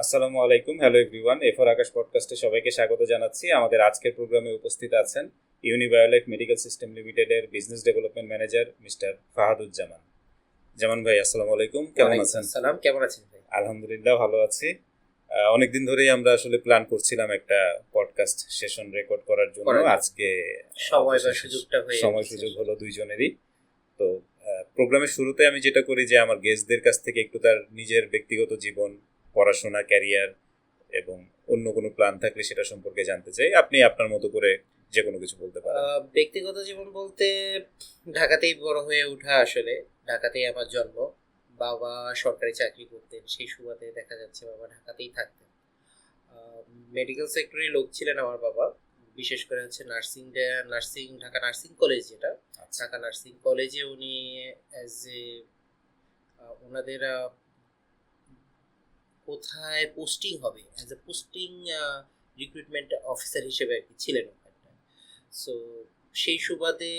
আসসালামু আলাইকুম, hello everyone. এফর আকাশ পডকাস্টে সবাইকে স্বাগত জানাচ্ছি। আমাদের আজকের প্রোগ্রামে উপস্থিত আছেন ইউনিবায়োলাইফ মেডিকেল সিস্টেম লিমিটেডের বিজনেস ডেভেলপমেন্ট ম্যানেজার মিস্টার ফাহাদুজ্জামান। জামান ভাই, আসসালামু আলাইকুম, কেমন আছেন? সালাম, কেমন আছেন ভাই? আলহামদুলিল্লাহ, ভালো আছি। অনেকদিন ধরেই আমরা আসলে প্ল্যান করছিলাম একটা পডকাস্ট সেশন রেকর্ড করার জন্য। আজকে সময় বা সুযোগটা হয়ে সময় সুযোগ হলো দুইজনেরই। তো প্রোগ্রামের শুরুতে আমি যেটা করি যে আমার গেস্টদের কাছ থেকে একটু তার নিজের ব্যক্তিগত জীবন, পড়াশোনা, ক্যারিয়ার এবং অন্য কোনো প্ল্যান থাকলে সেটা সম্পর্কে জানতে চাই। আপনি আপনার মতো করে যে কোনো কিছু বলতে পারেন। ব্যক্তিগত জীবন বলতে ঢাকাতেই বড় হয়ে ওঠা, আসলে ঢাকাতেই আমার জন্ম। বাবা সরকারি চাকরি করতেন, সেই সুবাদে দেখা যাচ্ছে বাবা ঢাকাতেই থাকতেন। মেডিকেল সেক্টরে লোক ছিলেন আমার বাবা, বিশেষ করে হচ্ছে নার্সিং ঢাকা নার্সিং কলেজ, যেটা ঢাকা নার্সিং কলেজে উনি অ্যাজ এ ওনাদের কোথায় পোস্টিং হবে as a posting recruitment officer হিসেবে আর কি ছিলেন ওখানটা। সো সেই সুবাদে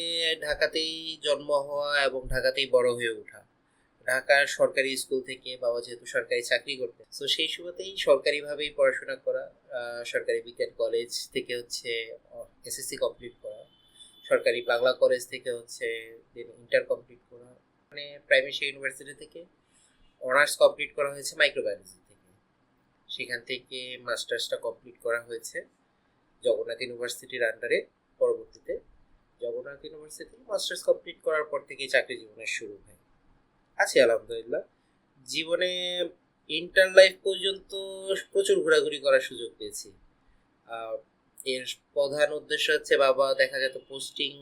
ঢাকাতেই জন্ম হওয়া এবং ঢাকাতেই বড় হয়ে ওঠা। ঢাকার সরকারি স্কুল থেকে বাবা যেহেতু সরকারি চাকরি করতেন, সো সেই সুবাদেই সরকারিভাবেই পড়াশোনা করা। সরকারি বিজ্ঞান কলেজ থেকে হচ্ছে এসএসসি কমপ্লিট করা, সরকারি বাংলা কলেজ থেকে হচ্ছে দেন ইন্টার কমপ্লিট করা, মানে প্রাইমারি ইউনিভার্সিটি থেকে অনার্স কমপ্লিট করা হয়েছে মাইক্রোবায়োলজি থেকে। সেখান থেকে মাস্টার্সটা কমপ্লিট করা হয়েছে জগন্নাথ ইউনিভার্সিটির আন্ডারে। পরবর্তীতে জগন্নাথ ইউনিভার্সিটি মাস্টার্স কমপ্লিট করার পর থেকেই চাকরি জীবনের শুরু হয়। আছি আলহামদুলিল্লাহ। জীবনে ইন্টার লাইফ পর্যন্ত প্রচুর ঘোরাঘুরি করার সুযোগ পেয়েছি। এর প্রধান উদ্দেশ্য হচ্ছে বাবা দেখা যেত পোস্টিং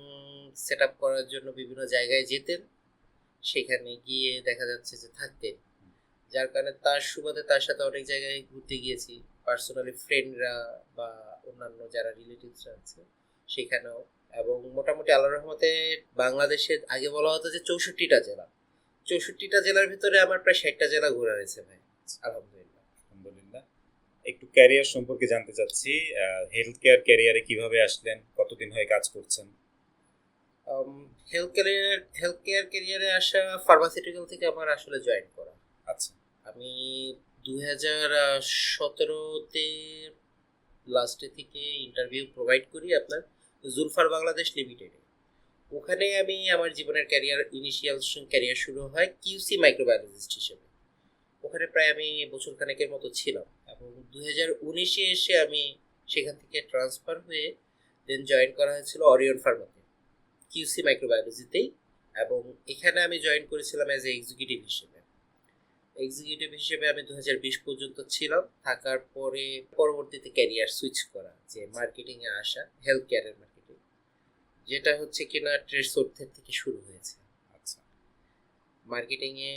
সেট আপ করার জন্য বিভিন্ন জায়গায় যেতেন, সেখানে গিয়ে দেখা যাচ্ছে যে থাকতেন, যার কারণে তার সুবাদে তার সাথে অনেক জায়গায় ঘুরতে গিয়েছি, পার্সোনালি ফ্রেন্ডরা বা অন্যান্য যারা রিলেটিভসরা আছে সেখানেও। এবং মোটামুটি আল্লাহর রহমতে বাংলাদেশের আগে বলা হতো যে 64টা জেলা, 64টা জেলার ভিতরে আমার প্রায় 60টা জেলা ঘোরা হয়েছে ভাই, আলহামদুলিল্লাহ। আলহামদুলিল্লাহ। একটু ক্যারিয়ার সম্পর্কে জানতে চাচ্ছি। হেলথ কেয়ার ক্যারিয়ারে কিভাবে আসলেন, কতদিন হয়ে কাজ করছেন? হেলথ কেয়ার ক্যারিয়ারে আসা ফার্মাসিউটিক্যাল থেকে আমার আসলে জয়েন করা। আচ্ছা। আমি 2017-তে লাস্টে থেকে ইন্টারভিউ প্রোভাইড করি আপনার জুলফার বাংলাদেশ লিমিটেডে। ওখানে আমি আমার জীবনের ক্যারিয়ার শুরু হয় কিউসি মাইক্রোবায়োলজিস্ট হিসেবে। ওখানে প্রায় আমি বছর খানেকের মতো ছিলাম এবং 2019-এ এসে আমি সেখান থেকে ট্রান্সফার হয়ে দেন জয়েন করা হয়েছিল অরিয়ন ফার্মাতে কিউসি মাইক্রোবায়োলজিতেই। এবং এখানে আমি জয়েন করেছিলাম অ্যাজ এ এক্সিকিউটিভ হিসেবে আমি 2020 পর্যন্ত ছিলাম। থাকার পরে পরবর্তীতে ক্যারিয়ার সুইচ করা, যে মার্কেটিংয়ে আসা, হেলথ কেয়ারের মার্কেটিং, যেটা হচ্ছে কিনা ট্রেড সোর্থের থেকে শুরু হয়েছে। আচ্ছা। মার্কেটিংয়ে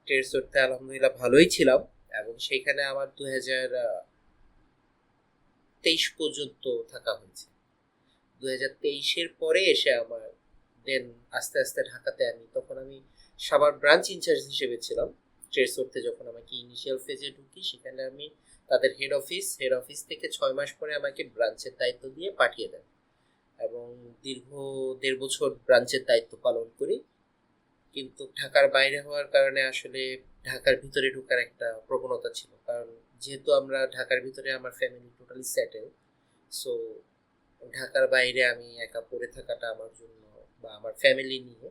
ট্রেড সোর্থে আলহামদুলিল্লাহ ভালোই ছিলাম এবং সেইখানে আমার 2023 পর্যন্ত থাকা হয়েছে। 2023-এর পরে এসে আমার দেন আস্তে আস্তে ঢাকাতে তখন আমি সাভার ব্রাঞ্চ ইনচার্জ হিসেবে ছিলাম। ট্রেড সোর্থে যখন আমাকে ইনিশিয়াল ফেজে ঢুকি, সেখানে আমি তাদের হেড অফিস থেকে 6 মাস পরে আমাকে ব্রাঞ্চের দায়িত্ব দিয়ে পাঠিয়ে দেন এবং দীর্ঘ 1.5 বছর ব্রাঞ্চের দায়িত্ব পালন করি। কিন্তু ঢাকার বাইরে হওয়ার কারণে আসলে ঢাকার ভিতরে ঢোকার একটা প্রবণতা ছিল, কারণ যেহেতু আমরা ঢাকার ভিতরে আমার ফ্যামিলি টোটালি সেটেল, সো ঢাকার বাইরে আমি একা পড়ে থাকাটা আমার জন্য বা আমার ফ্যামিলি নিয়ে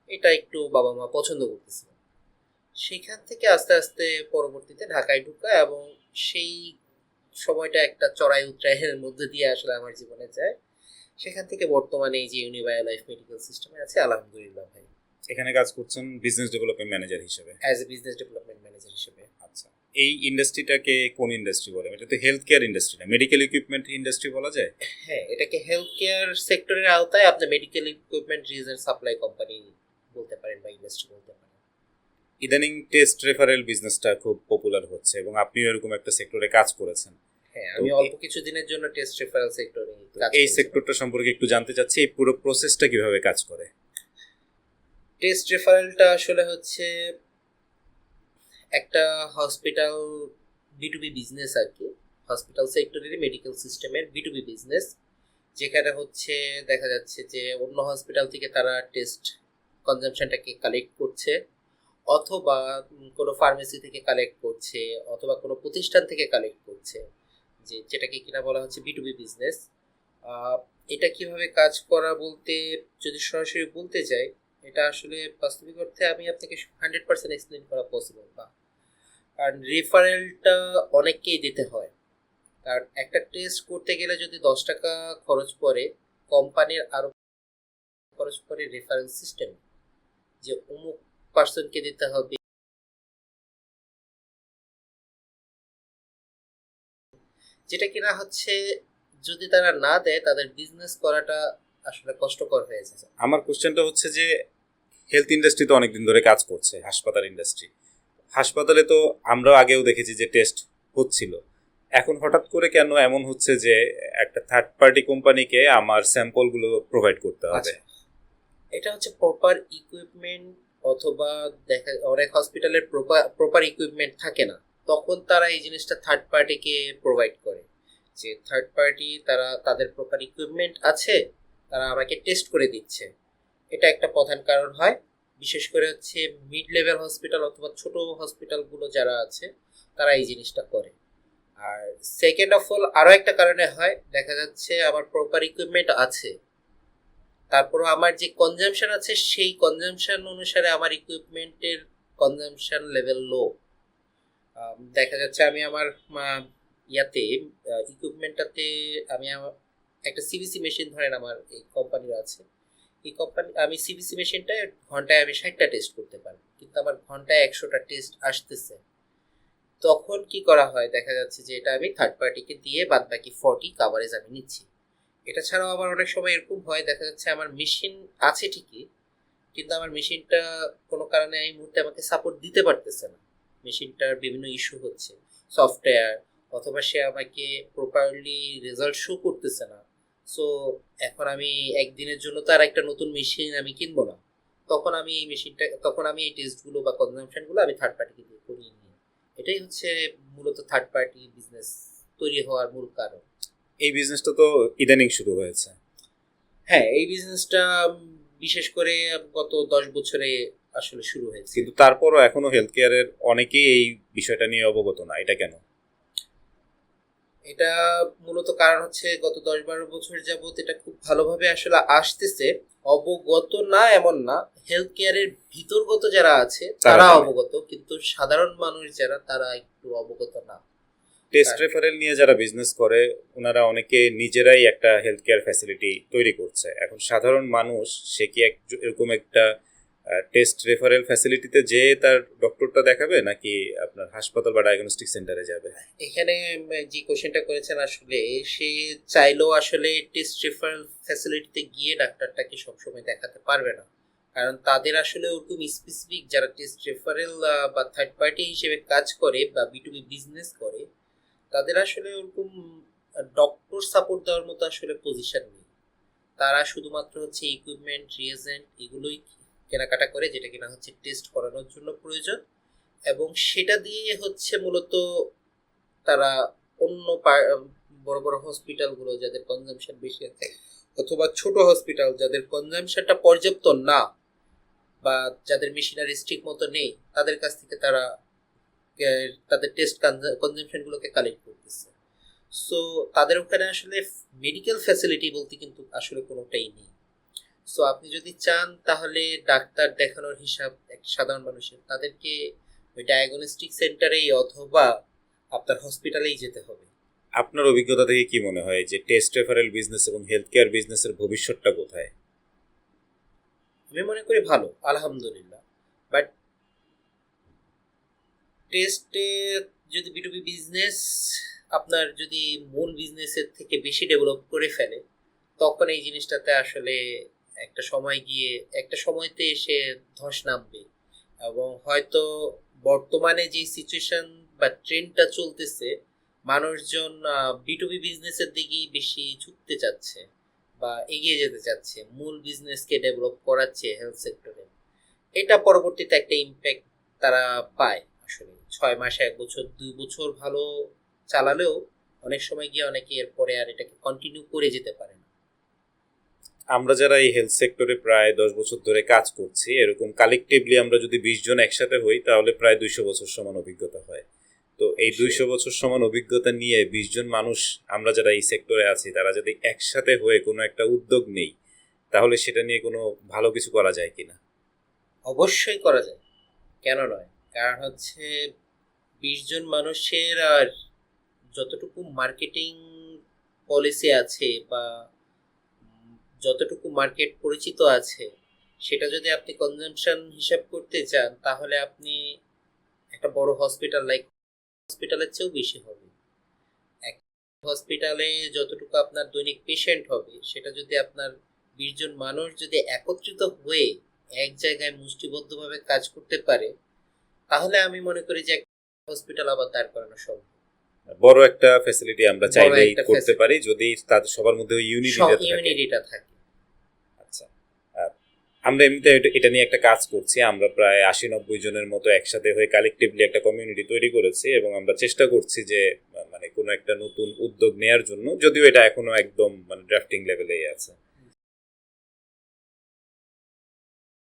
এটা একটু বাবা মা পছন্দ করতেছিল। সেখান থেকে আস্তে আস্তে পরবর্তীতে ঢাকায় ঢুকা এবং সেই সময়টা একটা চড়াই উতরাইয়ের মধ্যে দিয়ে আসলে আমার জীবনে যায়। সেখান থেকে বর্তমানে এই যে ইউনিবায়ো লাইফ মেডিকেল সিস্টেমে আছে আলহামদুলিল্লাহ ভাই। এখানে কাজ করছেন বিজনেস ডেভেলপমেন্ট ম্যানেজার হিসেবে। As a business development manager হিসেবে। আচ্ছা। এই ইন্ডাস্ট্রিটাকে কোন ইন্ডাস্ট্রি বলে? এটা তো হেলথ কেয়ার ইন্ডাস্ট্রি না, মেডিকেল ইকুইপমেন্ট ইন্ডাস্ট্রি বলা যায়? হ্যাঁ, এটাকে হেলথ কেয়ার সেক্টরের আওতায় আপনি medical equipment reason supply company বলতে পারেন বা ইন্ডাস্ট্রি বলতে পারেন। ইদানিং টেস্ট রেফারেল বিজনেসটা খুব পপুলার হচ্ছে এবং আপনিও এরকম একটা সেক্টরে কাজ করেছেন। হ্যাঁ, আমি অল্প কিছুদিনের জন্য টেস্ট রেফারেল সেক্টরে কাজ এই সেক্টরটা সম্পর্কে একটু জানতে চাচ্ছি, এই পুরো প্রসেসটা কিভাবে কাজ করে? টেস্ট রেফারেলটা আসলে হচ্ছে একটা হসপিটাল বিটুবি বিজনেস আর কি, হসপিটাল সেক্টরের মেডিকেল সিস্টেমের বিটুবি বিজনেস, যেখানে হচ্ছে দেখা যাচ্ছে যে অন্য হসপিটাল থেকে তারা টেস্ট কনজামশনটাকে কালেক্ট করছে, অথবা কোনো ফার্মেসি থেকে কালেক্ট করছে, অথবা কোনো প্রতিষ্ঠান থেকে কালেক্ট করছে, যেটাকে কিনা বলা হচ্ছে B2B বিজনেস। এটা কিভাবে কাজ করা বলতে যদি সরাসরি বলতে চাই, এটা আসলে বাস্তবিক অর্থে আমি আপনাকে 100% এক্সপ্লেন করা পসিবল না। কারণ রেফারেলটা অনেককেই দিতে হয়। কারণ একটা টেস্ট করতে গেলে যদি 10 টাকা খরচ পড়ে, কোম্পানির আরো খরচ পড়ে রেফারেল সিস্টেম, যে অমুক পার্সনকে দিতে হবে, যেটা কিনা হচ্ছে যদি তারা না দেয় তাদের বিজনেস করাটা আসলে কষ্টকর হয়ে যায়। আমার কোশ্চেনটা হচ্ছে যে হেলথ ইন্ডাস্ট্রি তো অনেকদিন ধরে কাজ করছে, হাসপাতাল ইন্ডাস্ট্রি। হাসপাতালে তো আমরাও আগেও দেখেছি যে টেস্ট হচ্ছিল। এখন হঠাৎ করে কেন এমন হচ্ছে যে একটা থার্ড পার্টি কোম্পানিকে আমার স্যাম্পলগুলো প্রোভাইড করতে হবে? আচ্ছা, এটা হচ্ছে প্রপার ইকুইপমেন্ট, অথবা দেখা অনেক হসপিটালের প্রপার ইকুইপমেন্ট থাকে না, তখন তারা এই জিনিসটা থার্ড পার্টিকে প্রোভাইড করে। যে থার্ড পার্টি তারা তাদের প্রপার ইকুইপমেন্ট আছে, তারা আমাকে টেস্ট করে দিচ্ছে। এটা একটা প্রধান কারণ হয়, বিশেষ করে হচ্ছে মিড লেভেল হসপিটাল অথবা ছোট হসপিটালগুলো যারা আছে তারা এই জিনিসটা করে। আর সেকেন্ড অফ অল আরও একটা কারণে হয়, দেখা যাচ্ছে আমার প্রপার ইকুইপমেন্ট আছে, তারপরও আমার যে কনজাম্পশন আছে সেই কনজাম্পশন অনুসারে আমার ইকুইপমেন্টের কনজাম্পশন লেভেল লো। দেখা যাচ্ছে আমি আমার ইয়াতে ইকুইপমেন্টটাতে একটা সিবিসি মেশিন, ধরেন আমার এই কোম্পানির আছে, এই কোম্পানি আমি সিবিসি মেশিনটায় ঘন্টায় আমি 60টা টেস্ট করতে পারি, কিন্তু আমার ঘন্টায় 100টা টেস্ট আসতেছে। তখন কি করা হয়, দেখা যাচ্ছে যে এটা আমি থার্ড পার্টিকে দিয়ে বাদ বাকি 40 কাভারেজ আমি নিচ্ছি। এটা ছাড়াও আবার অনেক সময় এরকম হয়, দেখা যাচ্ছে আমার মেশিন আছে ঠিকই, কিন্তু আমার মেশিনটা কোনো কারণে এই মুহূর্তে আমাকে সাপোর্ট দিতে পারতেছে না, মেশিনটার বিভিন্ন ইস্যু হচ্ছে, সফটওয়্যার, অথবা সে আমাকে প্রপারলি রেজাল্ট শো করতেছে না। সো এখন আমি একদিনের জন্য তো আর একটা নতুন মেশিন আমি কিনবো না, তখন আমি এই টেস্টগুলো বা কনজাম্পশনগুলো আমি থার্ড পার্টিকে দিয়ে করিয়ে নিই। এটাই হচ্ছে মূলত থার্ড পার্টি বিজনেস তৈরি হওয়ার মূল কারণ। এই বিজনেসটা তো ইদানিং শুরু হয়েছে। হ্যাঁ, এই বিজনেসটা বিশেষ করে গত 10 বছরে আসলে শুরু হয়েছে। কিন্তু তারপরও এখনো হেলথ কেয়ারের অনেকেই এই বিষয়টা নিয়ে অবগত না, এটা কেন? এটা মূলত কারণ হচ্ছে গত 10-12 বছর যাবত এটা খুব ভালোভাবে আসলে আসতেছে। অবগত না এমন না, হেলথ কেয়ারের ভিতরগত যারা আছে তারা জানে। অবগত, কিন্তু সাধারণ মানুষ যারা তারা একটু অবগত না। টেস্ট রেফারেল নিয়ে যারা বিজনেস করে ওনারা অনেকে নিজেরাই একটা হেলথ কেয়ার ফ্যাসিলিটি তৈরি করছে। এখন সাধারণ মানুষ সে কি এরকম একটা টেস্ট রেফারেল ফ্যাসিলিটিতে যেয়ে তার ডক্টরটা দেখাবে, নাকি আপনার হাসপাতাল বা ডায়াগনস্টিক সেন্টারে যাবে? এখানে যে কোশ্চেনটা করেছেন, আসলে সে চাইলেও আসলে টেস্ট রেফারেল ফ্যাসিলিটিতে গিয়ে ডাক্তারটাকে সবসময় দেখাতে পারবে না, কারণ তাদের আসলে ওরকম স্পেসিফিক যারা টেস্ট রেফারেল বা থার্ড পার্টি হিসেবে কাজ করে বা B2B বিজনেস করে, তাদের আসলে ওরকম ডক্টর সাপোর্ট দেওয়ার মতো আসলে পজিশন নেই। তারা শুধুমাত্র হচ্ছে ইকুইপমেন্ট, রিয়েজেন্ট এগুলোই কেনাকাটা করে, যেটা কিনা হচ্ছে টেস্ট করানোর জন্য প্রয়োজন, এবং সেটা দিয়ে হচ্ছে মূলত তারা অন্য বড় বড় হসপিটালগুলো যাদের কনজাম্পশন বেশি আছে, অথবা ছোট হসপিটাল যাদের কনজাম্পশনটা পর্যাপ্ত না বা যাদের মেশিনারি ঠিক মতো নেই, তাদের কাছ থেকে তারা তাদের টেস্ট কনজাম্পশনগুলোকে কালেক্ট করতেছে। সো তাদের ওখানে আসলে মেডিকেল ফ্যাসিলিটি বলতে কিন্তু আসলে কোনোটাই নেই। সো আপনি যদি চান তাহলে ডাক্তার দেখানোর হিসাব এক সাধারণ মানুষের, তাদেরকে ওই ডায়াগনস্টিক সেন্টারেই অথবা আপনার হসপিটালেই যেতে হবে। আপনার অভিজ্ঞতা থেকে কি মনে হয় যে টেস্ট রেফারেল বিজনেস এবং হেলথ কেয়ার বিজনেসের ভবিষ্যৎটা কোথায়? আমি মনে করি ভালো, আলহামদুলিল্লাহ। বাট টেস্টে যদি B2B বিজনেস আপনার যদি মূল বিজনেসের থেকে বেশি ডেভেলপ করে ফেলে, তখন এই জিনিসটাতে আসলে একটা সময়তে এসে ধস নামবে, এবং হয়তো বর্তমানে যে সিচুয়েশন বা ট্রেন্ডটা চলতেছে, মানুষজন B2B বিজনেসের দিকেই বেশি ঝুঁকতে চাচ্ছে বা এগিয়ে যেতে চাচ্ছে, মূল বিজনেসকে ডেভেলপ করাচ্ছে হেলথ সেক্টরে। এটা পরবর্তীতে একটা ইম্প্যাক্ট তারা পায়। আসলে 6 মাস, 1 বছর, 2 বছর ভালো চালালেও অনেক সময় গিয়ে অনেকে এরপরে আর এটাকে কন্টিনিউ করে যেতে পারে না। আমরা যারা এই হেলথ সেক্টরে প্রায় 10 বছর ধরে কাজ করছি, এরকম কালেকটিভলি আমরা যদি 20 জন একসাথে হই তাহলে প্রায় 200 বছর সমান অভিজ্ঞতা হয়। তো এই অবশ্যই। 200 বছর সমান অভিজ্ঞতা নিয়ে 20 জন মানুষ আমরা যারা এই সেক্টরে আছি তারা যদি একসাথে হয়ে কোনো একটা উদ্যোগ নেই, তাহলে সেটা নিয়ে কোনো ভালো কিছু করা যায় কিনা? অবশ্যই করা যায়, কেন নয়? কারণ হচ্ছে 20 জন মানুষের আর যতটুকু মার্কেটিং পলিসি আছে বা যতটুকু মার্কেট পরিচিত আছে, সেটা যদি আপনি কনজাম্পশন হিসাব করতে চান, তাহলে আপনি একটা বড় হসপিটাল লাইক হসপিটালের চেয়েও বেশি হবে। এক হসপিটালে যতটুকু আপনার দৈনিক পেশেন্ট হবে, সেটা যদি আপনার 20 জন মানুষ যদি একত্রিত হয়ে এক জায়গায় মুষ্টিবদ্ধভাবে কাজ করতে পারে, তাহলে আমি মনে করি যে একটা হসপিটাল আবার দাঁড় করানো সম্ভব। বড় একটা ফ্যাসিলিটি আমরা বড় চাইলেই একটা করতে facility। পারি যদি তাদের সবার মধ্যে ওই ইউনিটিটা থাকে। ইউনিটিটা থাকে। আচ্ছা, আহ, আমরা এমনিতে এটা নিয়ে একটা কাজ করছি। আমরা প্রায় 80-90 জনের মতো একসাথে হয়ে কালেকটিভলি একটা কমিউনিটি তৈরি করেছি এবং আমরা চেষ্টা করছি যে মানে কোনো একটা নতুন উদ্যোগ নেয়ার জন্য, যদিও এটা এখনো একদম মানে ড্রাফটিং লেভেলেই আছে।